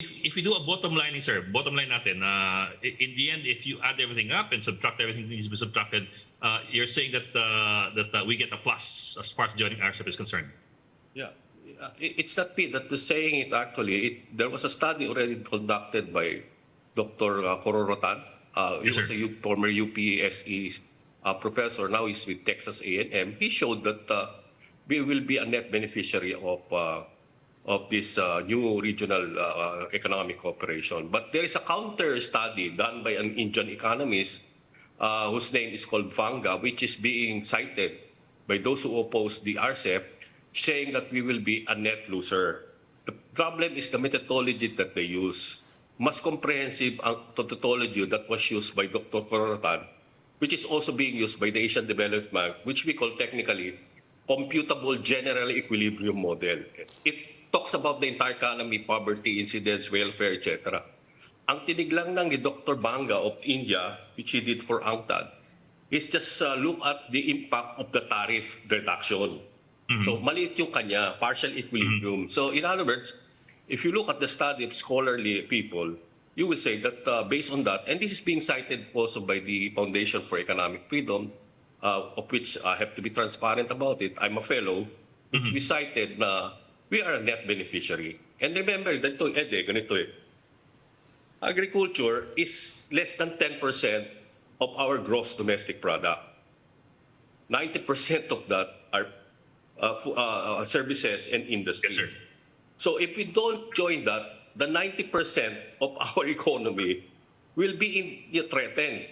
if we do a bottom line, sir, bottom line natin, in the end, if you add everything up and subtract everything that needs to be subtracted, you're saying that we get a plus as far as joining RCEP is concerned. Yeah, it's not me that is saying it actually. There was a study already conducted by Dr. Kororotan. He was a former UPSE professor. Now he's with Texas A&M. He showed that we will be a net beneficiary of this new regional economic cooperation. But there is a counter study done by an Indian economist whose name is called Vanga, which is being cited by those who oppose the RCEP, saying that we will be a net loser. The problem is the methodology that they use. Mas comprehensive ang methodology that was used by Dr. Kororotan, which is also being used by the Asian Development Bank, which we call technically computable general equilibrium model. It talks about the entire economy, poverty, incidence, welfare, etc. Ang tinig lang ng ni Dr. Banga of India, which he did for UNCTAD, is just look at the impact of the tariff reduction. So maliit yung kanya, partial equilibrium. So in other words, if you look at the study of scholarly people, you will say that based on that, and this is being cited also by the Foundation for Economic Freedom, of which I have to be transparent about it. I'm a fellow, which we cited na we are a net beneficiary. And remember, ganito eh. Agriculture is less than 10% of our gross domestic product. 90% of that are services and industry. Yes, sir. So if we don't join that, the 90% of our economy will be threatened.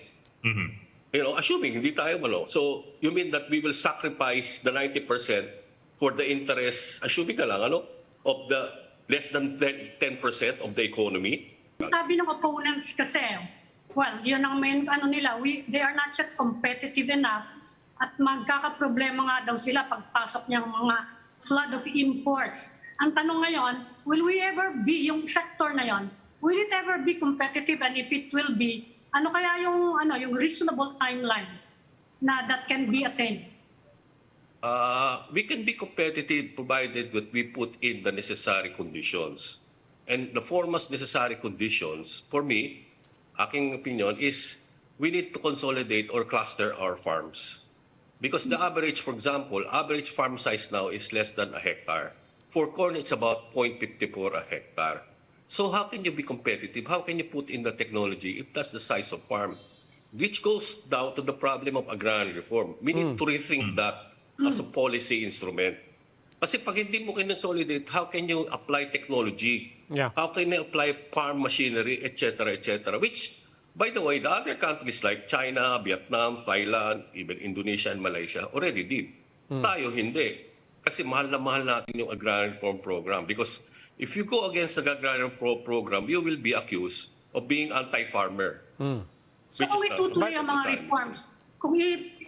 You know, assuming hindi tayo So you mean that we will sacrifice the 90% for the interest, assuming na lang, of the less than 10% of the economy? Sabi ng opponents kasi, well, yun ang main nila, they are not yet competitive enough at magkakaproblema nga daw sila pagpasok niyang mga flood of imports. Ang tanong ngayon, will we ever be, yung sector na yon, will it ever be competitive, and if it will be, ano kaya yung reasonable timeline na that can be attained? We can be competitive provided that we put in the necessary conditions. And the foremost necessary conditions, for me, aking opinion, is we need to consolidate or cluster our farms. Because the average, for example, average farm size now is less than a hectare. For corn, it's about 0.54 a hectare. So how can you be competitive? How can you put in the technology if that's the size of farm? Which goes down to the problem of agrarian reform. We need to rethink that as a policy instrument. Kasi pag hindi mo consolidate, how can you apply technology? Yeah. How can you apply farm machinery, etc., etc.? Which, by the way, the other countries like China, Vietnam, Thailand, even Indonesia and Malaysia already did. Tayo hindi. Kasi mahal na mahal natin yung agrarian reform program. Because if you go against the agrarian reform program, you will be accused of being anti-farmer. So kung itutuloy ang mga reforms, kung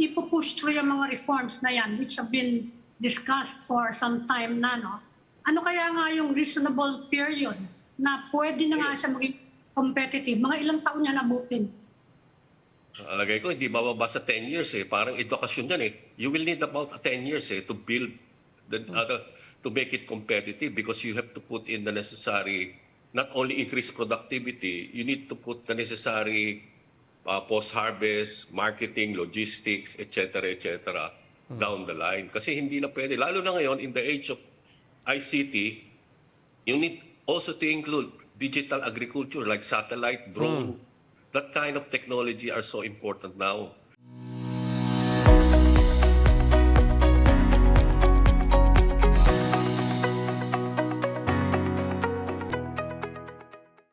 ipupush through yung mga reforms na yan, which have been discussed for some time na, ano kaya nga yung reasonable period na pwede na nga siya maging competitive? Mga ilang taon niya nabutin? Alagay ko, hindi bababa sa 10 years eh. Parang edukasyon yan eh. You will need about 10 years eh to build, to make it competitive, because you have to put in the necessary, not only increase productivity, you need to put the necessary post-harvest, marketing, logistics, etc., etc., down the line. Kasi hindi na pwede. Lalo na ngayon, in the age of ICT, you need also to include digital agriculture like satellite, drone. That kind of technology are so important now.